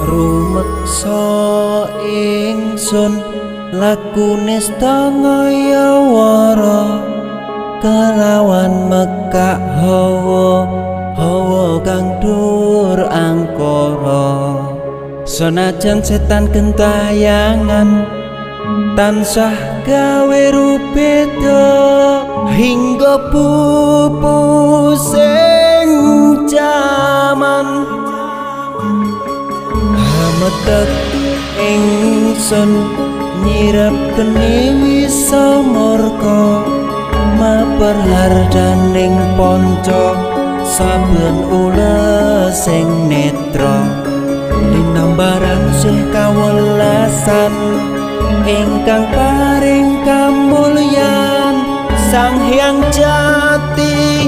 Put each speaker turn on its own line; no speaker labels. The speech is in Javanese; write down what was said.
rumeksa ingsun lakune stangaya wara kelawan mekak hawa kang dur angkara senajan setan gentayangan tansah gawe rupeda hingga pupusing jaman hametek ingsun nyirep geni wisamurka maperhardaning panca saben ules sing netra linambaran sih kawelasan ingkang paring kamulyan Sang Hyang Jati